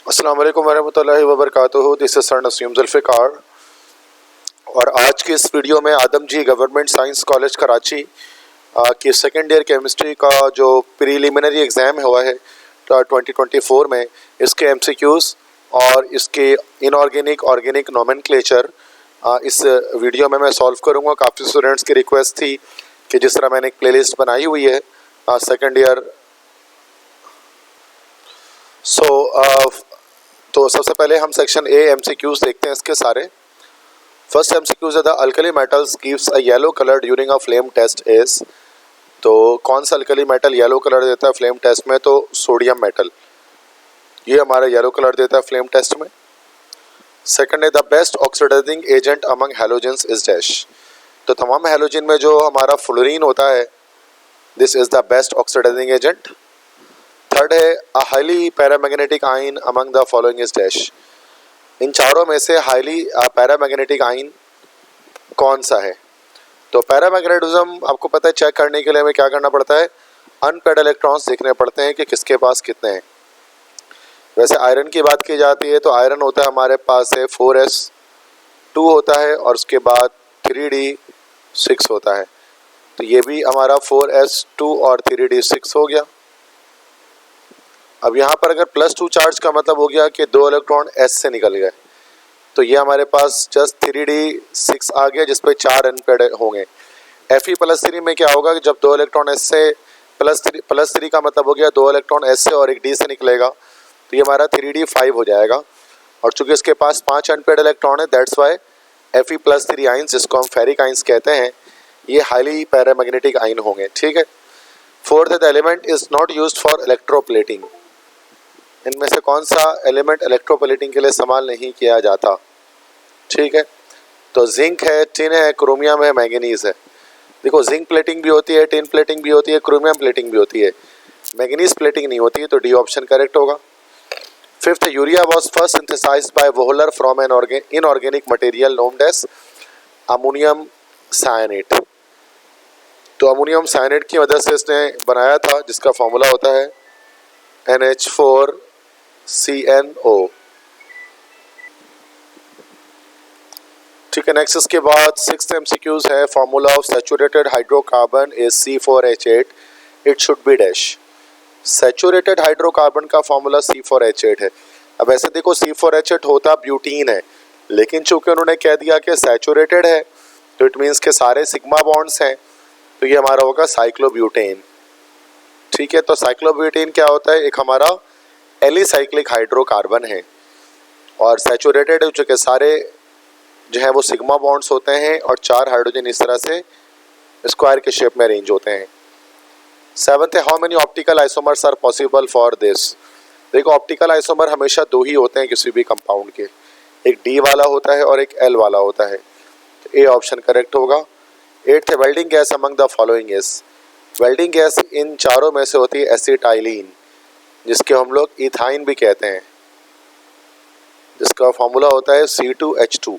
अस्सलाम वालेकुम वरहमतुल्लाहि वबरकातुहू। This is sir Naseem Zulfiqar और आज की इस वीडियो में Adamjee government science college Karachi की सेकेंड ईयर केमिस्ट्री का जो प्रीलिमिनरी एग्ज़ाम हुआ है 2024 में, इसके एमसीक्यूज़ और इसके इनऑर्गेनिक ऑर्गेनिक नोमेनक्लेचर इस वीडियो में मैं सॉल्व करूँगा। काफ़ी स्टूडेंट्स की रिक्वेस्ट थी कि जिस तरह मैंने एक प्लेलिस्ट बनाई हुई है सेकेंड ईयर। तो सबसे पहले हम सेक्शन ए एमसीक्यूज देखते हैं इसके सारे। फर्स्ट एमसीक्यूज है the alkali metals gives a yellow colour during a flame test is. तो कौन सा अल्कली मेटल येलो कलर देता है फ्लेम टेस्ट में? तो सोडियम मेटल, ये हमारा येलो कलर देता है फ्लेम टेस्ट में। सेकंड है the best oxidising agent among halogens is dash. तो तमाम हैलोजन में जो हमारा फ्लोरीन होता है, this is the best oxidising agent. Third है a highly paramagnetic ion among the following is dash. इन चारों में से हाईली पैरामैग्नेटिक आयन कौन सा है? तो पैरामैग्नेटिज्म आपको पता है, चेक करने के लिए हमें क्या करना पड़ता है, अनपेड इलेक्ट्रॉन्स देखने पड़ते हैं कि किसके पास कितने हैं। वैसे आयरन की बात की जाती है तो आयरन होता है हमारे पास है 4s2 होता है और उसके बाद 3d6 होता है। तो ये भी हमारा 4s2 और 3d6 हो गया। अब यहाँ पर अगर +2 चार्ज का मतलब हो गया कि 2 इलेक्ट्रॉन s से निकल गए, तो ये हमारे पास जस्ट 3d6 आ गया जिस पे 4 अनपेड होंगे। Fe+3 में क्या होगा कि जब 2 इलेक्ट्रॉन s से +3 का मतलब हो गया 2 इलेक्ट्रॉन s से और एक d से निकलेगा, तो ये हमारा 3d5 हो जाएगा। और चूंकि इसके पास 5 अनपेड इलेक्ट्रॉन है, दैट्स वाई Fe+3 आइंस, जिसको हम फेरिक आइंस कहते हैं, ये हाईली पैरामैग्नेटिक आइन होंगे। ठीक है। Fourth, the element is not used for electroplating. इनमें से कौन सा एलिमेंट इलेक्ट्रोप्लेटिंग के लिए इस्तेमाल नहीं किया जाता? ठीक है। तो जिंक है, टिन है, क्रोमियम है, मैंगनीज है। देखो, जिंक प्लेटिंग भी होती है, टिन प्लेटिंग भी होती है, क्रोमियम प्लेटिंग भी होती है, मैंगनीज प्लेटिंग नहीं होती है, तो डी ऑप्शन करेक्ट होगा। Fifth, urea was first synthesised by Wohler from an inorganic material named as ammonium cyanate. तो अमोनियम साइनेट की मदद से इसने बनाया था, जिसका फॉर्मूला होता है NH4CnO। ठीक है। नेक्स्ट इसके बाद सिक्स्थ एमसीक्यूज है, formula of saturated hydrocarbon is C4H8, it should B dash. Saturated hydrocarbon का फॉर्मूला C4H8 है। अब ऐसे देखो, C4H8 होता ब्यूटीन है, लेकिन चूंकि उन्होंने कह दिया कि सैचुरेटेड है, तो इट मीन्स के सारे सिग्मा बॉन्ड्स हैं, तो ये हमारा होगा साइक्लोब्यूटेन। ठीक है। तो साइक्लोब्यूटेन क्या होता है? एक हमारा एलिसाइक्लिक हाइड्रोकार्बन है और सैचुरेटेड है, चूँकि सारे जो है वो सिग्मा बॉन्ड्स होते हैं और 4 हाइड्रोजन इस तरह से स्क्वायर के शेप में अरेंज होते हैं। सेवंथ है, how many optical isomers are possible for this. देखो, ऑप्टिकल आइसोमर हमेशा 2 ही होते हैं किसी भी कंपाउंड के, एक D वाला होता है और एक L वाला होता है, तो ए ऑप्शन करेक्ट होगा। एट्थ है, welding gas among the following is. Welding gas in चारों में से होती है एसिटाइलिन, जिसके हम लोग इथाइन भी कहते हैं, जिसका फॉर्मूला होता है C2H2।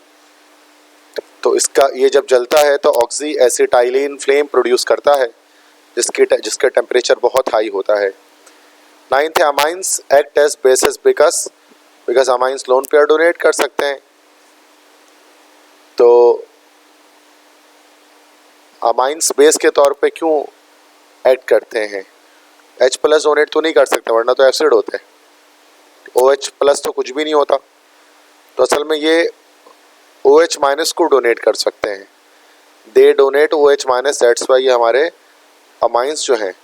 तो इसका ये जब जलता है तो ऑक्सी एसिटाइलिन फ्लेम प्रोड्यूस करता है, जिसका टेम्परेचर बहुत हाई होता है। नाइन्थ है, amines act as basis because amines lone pair donate कर सकते हैं। तो अमाइंस बेस के तौर पे क्यों एक्ट करते हैं? H+ डोनेट तो नहीं कर सकते, वरना तो एसिड होते हैं। OH+ तो कुछ भी नहीं होता, तो असल में ये OH- को डोनेट कर सकते हैं। दे डोनेट OH-, दैट्स वाई ये हमारे अमाइंस जो हैं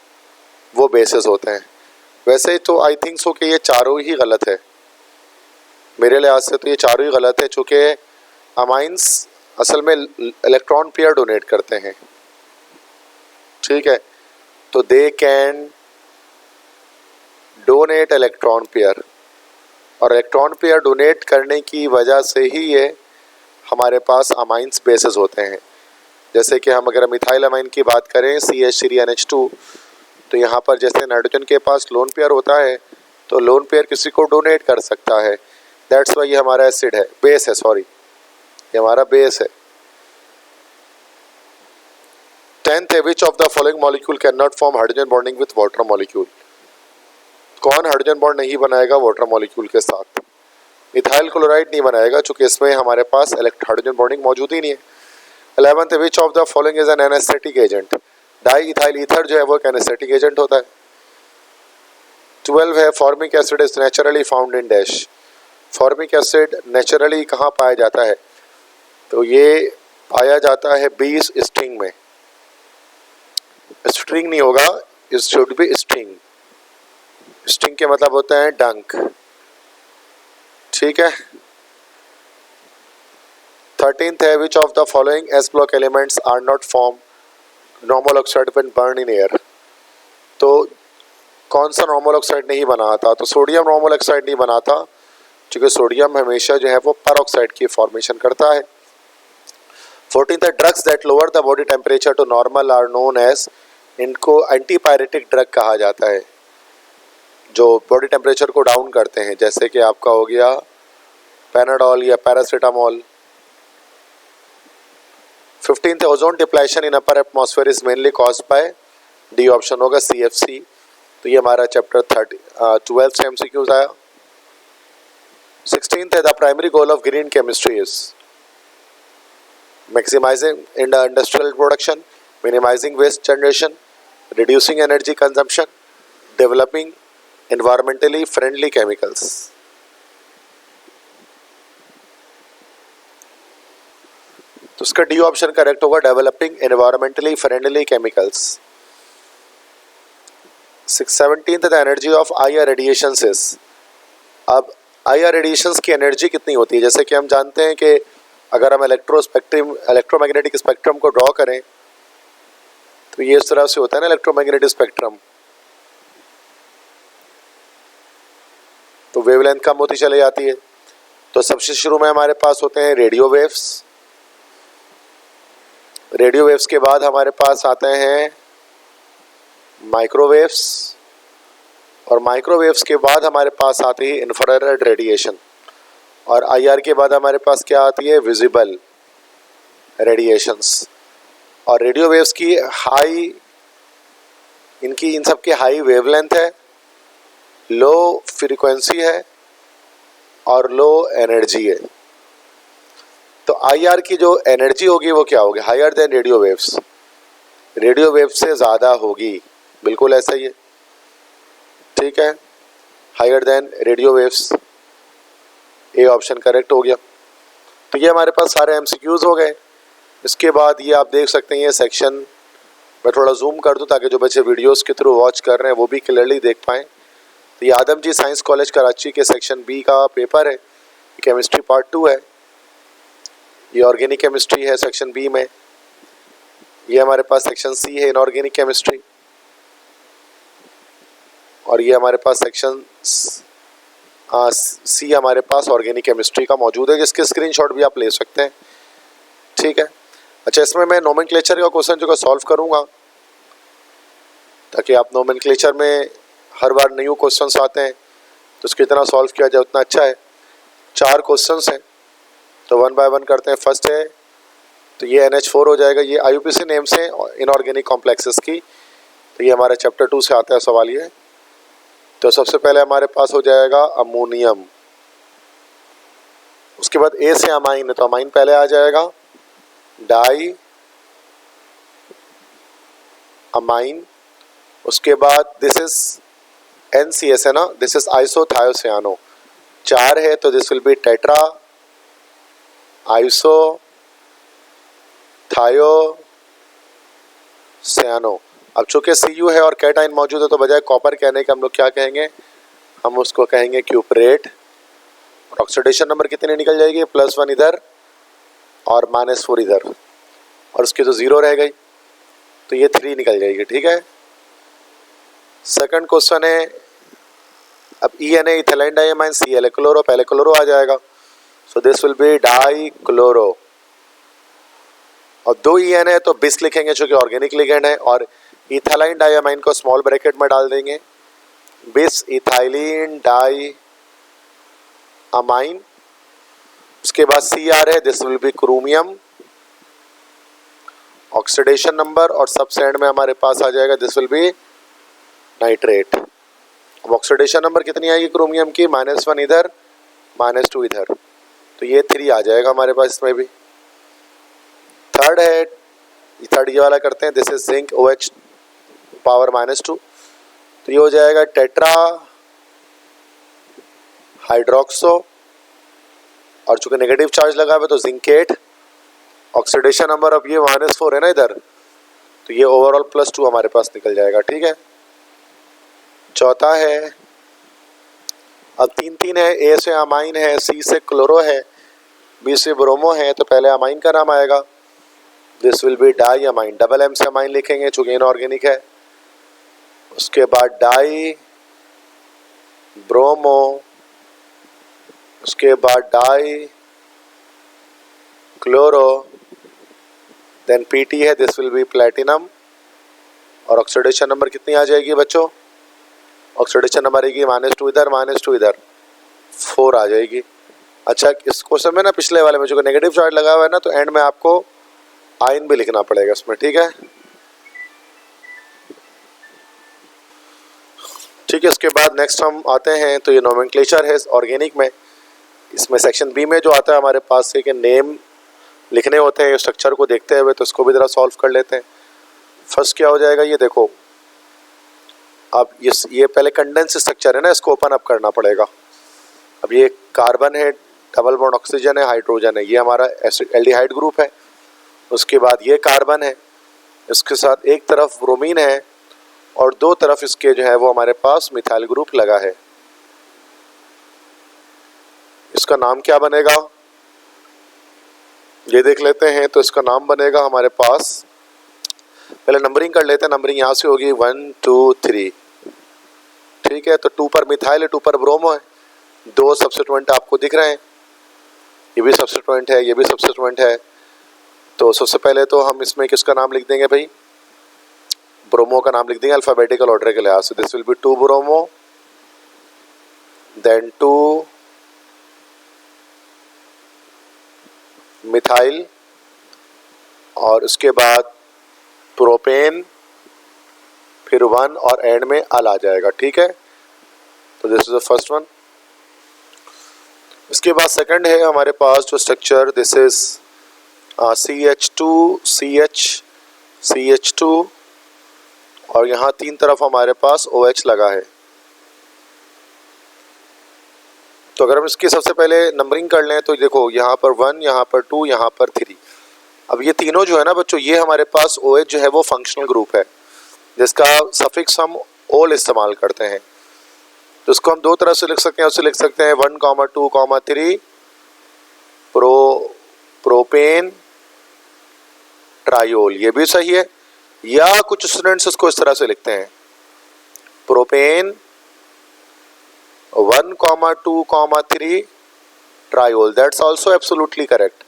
वो बेसिस होते हैं। वैसे तो आई थिंक सो कि ये चारों ही गलत है, मेरे लिहाज से तो ये चारों ही गलत है, चूँकि अमाइंस असल में इलेक्ट्रॉन पेयर डोनेट करते हैं। ठीक है। तो they can donate electron pair, और इलेक्ट्रॉन पेयर डोनेट करने की वजह से ही ये हमारे पास अमाइंस बेसिस होते हैं। जैसे कि हम अगर मिथाइल अमाइन की बात करें CH3NH2, तो यहाँ पर जैसे नाइट्रोजन के पास लोन पेयर होता है, तो लोन पेयर किसी को डोनेट कर सकता है, दैट्स वाई ये हमारा एसिड है, बेस है, सॉरी, ये हमारा बेस है। 10th है, which of the following molecule can not form hydrogen bonding with water molecule. कौन हाइड्रोजन बॉन्ड नहीं बनाएगा वाटर मॉलिक्यूल के साथ? इथाइल क्लोराइड नहीं बनाएगा, चूंकि इसमें हमारे पास हाइड्रोजन बॉन्डिंग मौजूद ही नहीं है। 11th, which of the following is an anaesthetic agent? Di ethyl ether जो है वो एक एनेस्थेटिक एजेंट होता है। 12 है, formic acid is naturally found in dash. Formic acid naturally कहाँ पाया जाता है? तो ये पाया जाता है बी स्ट्रिंग में। स्ट्रिंग नहीं होगा, it should be string. String के मतलब होता है डंक, ठीक है। 13th है, which of the following s block elements are not form normal oxide when burn in air? तो कौन सा नॉर्मल ऑक्साइड नहीं बना था? तो सोडियम नॉर्मल ऑक्साइड नहीं बना था, क्योंकि सोडियम हमेशा जो है वो पर ऑक्साइड की फॉर्मेशन करता है। 14th है, drugs that lower the body temperature to normal are known as, इनको एंटीपायरेटिक ड्रग कहा जाता है, जो बॉडी टेम्परेचर को डाउन करते हैं, जैसे कि आपका हो गया पैनाडोल या पैरासीटामोल। 15th है, ozone depletion in upper atmosphere is mainly caused by, D option होगा CFC। तो ये हमारा चैप्टर 12 से MCQs आया। 16th है, the primary goal of green chemistry is maximising industrial production, minimising waste generation, reducing energy consumption, developing environmentally friendly chemicals। तो उसका D option correct होगा, developing environmentally friendly chemicals. 17th, the energy of IR radiations is. अब IR radiations की energy कितनी होती है? जैसे कि हम जानते हैं कि अगर हम इलेक्ट्रोमैग्नेटिक स्पेक्ट्रम को ड्रॉ करें तो ये इस तरह से होता है ना इलेक्ट्रोमैग्नेटिक स्पेक्ट्रम, तो वेवलेंथ कम होती चली जाती है। तो सबसे शुरू में हमारे पास होते हैं रेडियो वेव्स। रेडियो वेव्स के बाद हमारे पास आते हैं माइक्रोवेव्स, और माइक्रोवेव्स के बाद हमारे पास आती है इंफ्रारेड रेडिएशन, और IR के बाद हमारे पास क्या आती है? Visible radiations. और रेडियो वेव्स की इन सब की हाई वेवलेंथ है, लो फ्रीक्वेंसी है और लो एनर्जी है। तो IR की जो एनर्जी होगी वो क्या होगी? Higher than radio waves, radio waves से ज़्यादा होगी, बिल्कुल ऐसा ही है, ठीक है, higher than radio waves. A option correct हो गया। तो ये हमारे पास सारे MCQs हो गए। इसके बाद ये आप देख सकते हैं, ये सेक्शन मैं थोड़ा जूम कर दूं ताकि जो बच्चे वीडियोस के थ्रू वॉच कर रहे हैं वो भी क्लियरली देख पाएँ। तो ये आदमजी साइंस कॉलेज कराची के सेक्शन B का पेपर है, केमिस्ट्री पार्ट 2 है। ये ऑर्गेनिक केमिस्ट्री है सेक्शन B में। ये हमारे पास सेक्शन C है इनऑर्गेनिक केमिस्ट्री, और ये हमारे पास सेक्शन C हमारे पास ऑर्गेनिक केमिस्ट्री का मौजूद है, जिसके स्क्रीनशॉट भी आप ले सकते हैं, ठीक है। अच्छा, इसमें मैं नोमेनक्लेचर का क्वेश्चन जो सॉल्व करूँगा, ताकि आप नोमेनक्लेचर में हर बार न्यू क्वेश्चंस आते हैं तो उसको इतना सॉल्व किया जाए उतना अच्छा है। 4 क्वेश्चंस हैं, तो 1 बाय 1 करते हैं। फर्स्ट है, तो ये NH4 हो जाएगा, ये IUPAC नेम से इनऑर्गेनिक कॉम्प्लेक्सेस की, तो ये हमारे चैप्टर 2 से आता है सवाल ये। तो सबसे पहले हमारे पास हो जाएगा अमोनियम, उसके बाद A से अमाइन है, तो अमाइन पहले आ जाएगा, डाई अमाइन, उसके बाद दिस इज NCS है ना, दिस इज आइसोथायोसियानो, 4 है तो this will be tetra iso thiocyanato. अब चूंकि Cu है और कैटाइन मौजूद है तो बजाय कॉपर कहने के हम लोग क्या कहेंगे? हम उसको कहेंगे क्यूपरेट। और ऑक्सीडेशन नंबर कितनी निकल जाएगी? +1 इधर और -4 इधर, और उसकी तो 0 रह गई, तो ये 3 निकल जाएगी, ठीक है। सेकंड क्वेश्चन है, अब ENA ethyl diamine, Cl chloro, पहले क्लोरो आ जाएगा, so this will be die chloro. और 2 EN है तो बिस लिखेंगे जो कि ऑर्गेनिक लिगेंड है, और इथाइलिन डाइअमाइन को स्मॉल ब्रैकेट में डाल देंगे, बिस इथाइलिन डाई अमाइन। उसके बाद Cr है, this will B chromium, oxidation number, और सबसे एंड में हमारे पास आ जाएगा दिस विल बी नाइट्रेट। अब ऑक्सीडेशन नंबर कितनी आएगी क्रोमियम की, -1 इधर -2 इधर, तो ये 3 आ जाएगा हमारे पास इसमें भी। थर्ड है, थर्ड ये वाला करते हैं, this is zinc OH power -2, तो ये हो जाएगा टेट्रा हाइड्रोक्सो, और चूंकि नेगेटिव चार्ज लगा हुआ है तो जिंकेट। ऑक्सीडेशन नंबर अब ये -4 है ना इधर, तो ये ओवरऑल +2 हमारे पास निकल जाएगा, ठीक है। चौथा है, अब 3 है, A से अमाइन है, C से क्लोरो है, B से ब्रोमो है, तो पहले अमाइन का नाम आएगा, this will be di amine, double M से अमाइन लिखेंगे चूँकि इनऑर्गेनिक है। उसके बाद डाई ब्रोमो, उसके बाद डाई क्लोरो, देन PT है, दिस विल बी प्लेटिनम, और ऑक्सीडेशन नंबर कितनी आ जाएगी बच्चों, ऑक्सीडेशन नंबर आएगी -2 इधर -2 इधर, 4 आ जाएगी। अच्छा, इस क्वेश्चन में ना पिछले वाले में जो नेगेटिव चार्ज लगा हुआ है ना, तो एंड में आपको आयन भी लिखना पड़ेगा इसमें, ठीक है। ठीक है, इसके बाद नेक्स्ट हम आते हैं, तो ये नोमेनक्लेचर है ऑर्गेनिक में। इसमें सेक्शन बी में जो आता है हमारे पास से कि नेम लिखने होते हैं स्ट्रक्चर को देखते हुए, तो इसको भी ज़रा सॉल्व कर लेते हैं। फर्स्ट क्या हो जाएगा, ये देखो, अब ये पहले कंडेंस स्ट्रक्चर है ना, इसको ओपन अप करना पड़ेगा। अब ये कार्बन है, डबल बॉन्ड ऑक्सीजन है, हाइड्रोजन है, ये हमारा एल्डिहाइड ग्रुप है। उसके बाद ये कार्बन है, इसके साथ एक तरफ ब्रोमीन है और दो तरफ इसके जो है वो हमारे पास मिथाइल ग्रुप लगा है। इसका नाम क्या बनेगा ये देख लेते हैं। तो इसका नाम बनेगा हमारे पास, पहले नंबरिंग कर लेते हैं, नंबरिंग यहाँ से होगी 1 2 3, ठीक है। तो 2 पर मिथाइल है, 2 पर ब्रोमो है, 2 सब्स्टिट्यूएंट आपको दिख रहे हैं, ये भी सब्स्टिट्यूएंट है, ये भी सब्स्टिट्यूएंट है। तो सबसे पहले तो हम इसमें किसका नाम लिख देंगे भाई, ब्रोमो का नाम लिख देंगे अल्फ़ाबेटिकल ऑर्डर के लिहाज से। This will be 2 bromo, then 2 methyl, और उसके बाद प्रोपेन, फिर 1 और एंड में अल आ जाएगा, ठीक है। तो this is the first one. इसके बाद सेकंड है हमारे पास जो structure, this is CH2 CH2, और यहाँ 3 तरफ हमारे पास OH लगा है। तो अगर हम इसकी सबसे पहले नंबरिंग कर लें, तो देखो यहाँ पर 1, यहाँ पर 2, यहाँ पर 3। अब ये तीनों जो है ना बच्चों, ये हमारे पास OH जो है वो फंक्शनल ग्रुप है, जिसका सफिक्स हम ओल इस्तेमाल करते हैं। तो इसको हम दो तरह से लिख सकते हैं, उससे लिख सकते हैं 1, 2, 3 प्रोपेन ट्रायोल, ये भी सही है। या कुछ स्टूडेंट्स इसको इस तरह से लिखते हैं, propane 1, 2, 3 triol, that's also absolutely correct.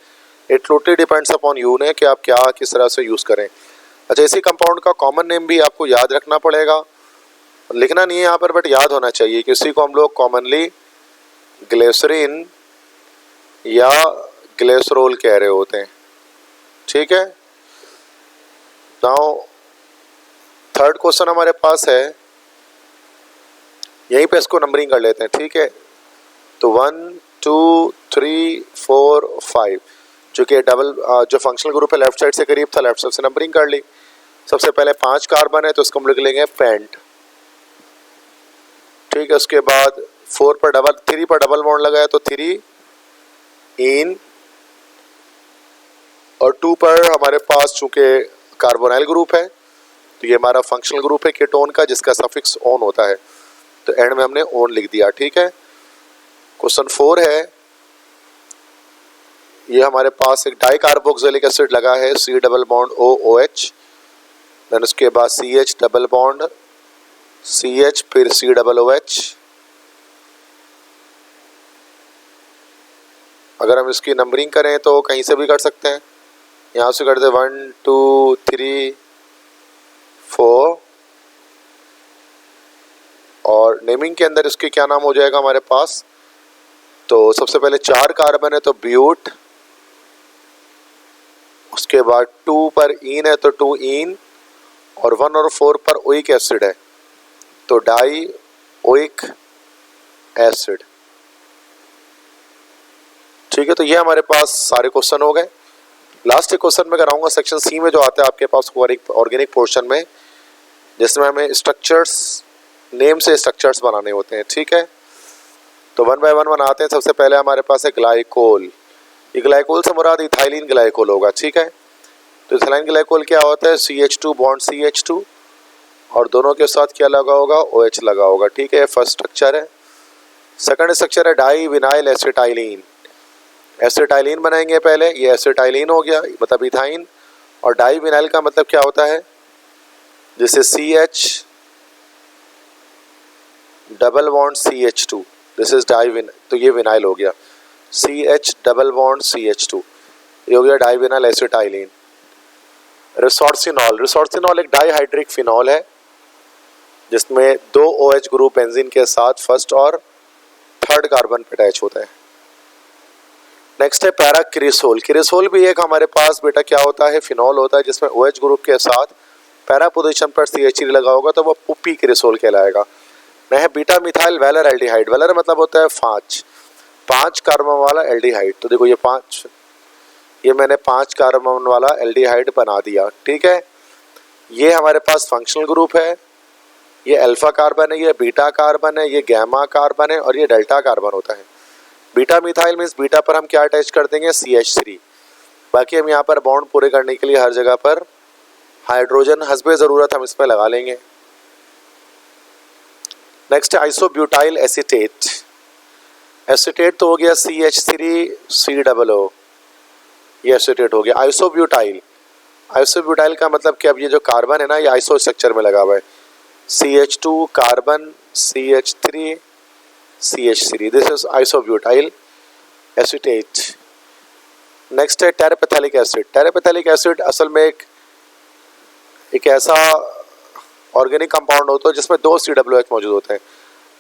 It totally depends upon you ने कि आप क्या किस तरह से यूज़ करें। अच्छा, इसी कंपाउंड का कॉमन नेम भी आपको याद रखना पड़ेगा, लिखना नहीं है यहाँ पर बट याद होना चाहिए कि इसी को हम लोग कॉमनली ग्लिसरीन या ग्लिसरोल कह रहे होते हैं, ठीक है। नाउ थर्ड क्वेश्चन हमारे पास है, यहीं पे इसको नंबरिंग कर लेते हैं, ठीक है। तो 1 2 3 4 5, जो कि डबल जो फंक्शनल ग्रुप है लेफ्ट साइड से करीब था, लेफ्ट साइड से नंबरिंग कर ली। सबसे पहले 5 कार्बन है, तो इसको हम लिख लेंगे पेंट, ठीक है। उसके बाद 3 पर डबल बॉन्ड लगा है, तो 3 इन, और 2 पर हमारे पास चूंकि कार्बोनाइल ग्रुप है, तो ये हमारा फंक्शनल ग्रुप है कीटोन का, जिसका सफिक्स ओन होता है, तो एंड में हमने ओन लिख दिया, ठीक है। क्वेश्चन 4 है, ये हमारे पास एक डाई कार्बोक्सिलिक एसिड लगा है, C double bond OH, then उसके बाद CH डबल बॉन्ड CH, फिर C डबल OH। अगर हम इसकी नंबरिंग करें तो कहीं से भी कर सकते हैं, यहाँ से करते 1 2 3 4, और नेमिंग के अंदर इसके क्या नाम हो जाएगा हमारे पास। तो सबसे पहले 4 कार्बन है, तो ब्यूट, उसके बाद 2 पर इन है, तो 2 इन, और 1 और 4 पर ओइक एसिड है, तो डाई ओइक एसिड। ठीक है, तो ये हमारे पास सारे क्वेश्चन हो गए। लास्ट क्वेश्चन में कराऊंगा सेक्शन सी में जो आता है आपके पास ऑर्गेनिक पोर्शन में, जिसमें हमें स्ट्रक्चर्स, नेम से स्ट्रक्चर्स बनाने होते हैं। ठीक है, तो वन बाय वन बनाते हैं। सबसे पहले हमारे पास है ग्लाइकोल। ये ग्लाइकोल से मुराद इथाइलिन ग्लाइकोल होगा। ठीक है, तो इथाइलिन ग्लाइकोल क्या होता है? CH2 बॉन्ड CH2 और दोनों के साथ क्या लगा होगा? OH लगा होगा। ठीक है, फर्स्ट स्ट्रक्चर है। सेकंड स्ट्रक्चर है डाई विनाइल एसिटाइलिन। एसिटाइलिन बनाएंगे पहले, ये एसिटाइलिन हो गया, मतलब इथाइन। और डाई विनाइल का मतलब क्या होता है? जैसे CH double bond CH2, this is di vinyl, तो ये विनाइल हो गया। CH डबल बॉन्ड CH2, ये हो गया di vinyl acetylene. Resorcinol, resorcinol एक डाईहाइड्रिक फिनॉल है जिसमें 2 OH ग्रुप बेंजीन के साथ फर्स्ट और थर्ड कार्बन अटैच होता है। नेक्स्ट है पैराक्रिसोल। क्रिसोल भी एक हमारे पास बेटा क्या होता है? फिनॉल होता है जिसमें OH ग्रुप के साथ पैरा पोजीशन पर CH3 लगा होगा, तो वो पुप्पी क्रिसोल कहलाएगा। मैं है beta methyl valeraldehyde. Valer मतलब होता है 5 कार्बन वाला एल्डिहाइड। तो देखो ये मैंने 5 कार्बन वाला एल्डिहाइड बना दिया। ठीक है, ये हमारे पास फंक्शनल ग्रुप है, ये अल्फा कार्बन है, ये बीटा कार्बन है, ये गैमा कार्बन है और ये डेल्टा कार्बन होता है। बीटा मिथाइल मीन्स बीटा पर हम क्या अटैच कर देंगे? CH3। बाकी हम यहाँ पर बॉन्ड पूरे करने के लिए हर जगह पर हाइड्रोजन हस्बे ज़रूरत हम इसमें लगा लेंगे। नेक्स्ट है आइसोब्यूटाइल एसीटेट। एसीटेट तो हो गया CH3COO, ये एसीटेट हो गया। आइसोब्यूटाइल, आइसोब्यूटाइल का मतलब कि अब ये जो कार्बन है ना, ये आइसो स्ट्रक्चर में लगा हुआ है। CH2 carbon CH3 CH3, this is isobutyl acetate. Next है टेरेपेथैलिक एसिड। टेरेपेथैलिक एसिड असल में एक ऐसा ऑर्गेनिक कंपाउंड होता है जिसमें 2 COOH मौजूद होते हैं।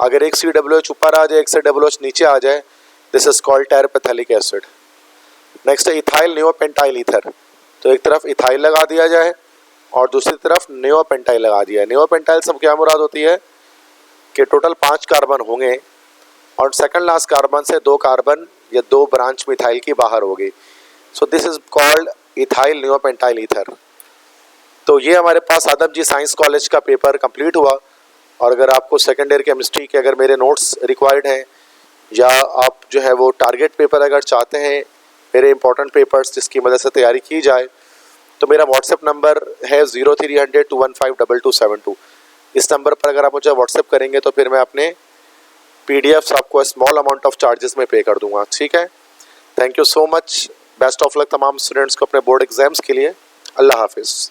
अगर एक COOH ऊपर आ जाए, एक COOH नीचे आ जाए, this is called terephthalic acid. Next है इथाइल नियोपेंटाइल ईथर। तो एक तरफ इथाइल लगा दिया जाए और दूसरी तरफ नियोपेंटाइल लगा दिया है। नियोपेंटाइल से क्या मुराद होती है कि टोटल 5 कार्बन होंगे और सेकंड लास्ट कार्बन से 2 कार्बन या 2 ब्रांच मिथाइल की बाहर होगी। So this is called ethyl neopentyl ether. तो ये हमारे पास आदम जी साइंस कॉलेज का पेपर कंप्लीट हुआ। और अगर आपको सेकेंड ईयर केमिस्ट्री के अगर मेरे नोट्स रिक्वायर्ड हैं या आप जो है वो टारगेट पेपर अगर चाहते हैं, मेरे इंपॉर्टेंट पेपर्स जिसकी मदद से तैयारी की जाए, तो मेरा व्हाट्सएप नंबर है 0300-215-2272। इस नंबर पर अगर आप मुझे व्हाट्सएप करेंगे तो फिर मैं अपने PDFs आपको स्मॉल अमाउंट ऑफ चार्जेस में पे कर दूंगा। ठीक है, thank you so much. Best of luck तमाम स्टूडेंट्स को अपने बोर्ड एग्जाम्स के लिए। अल्लाह हाफिज़।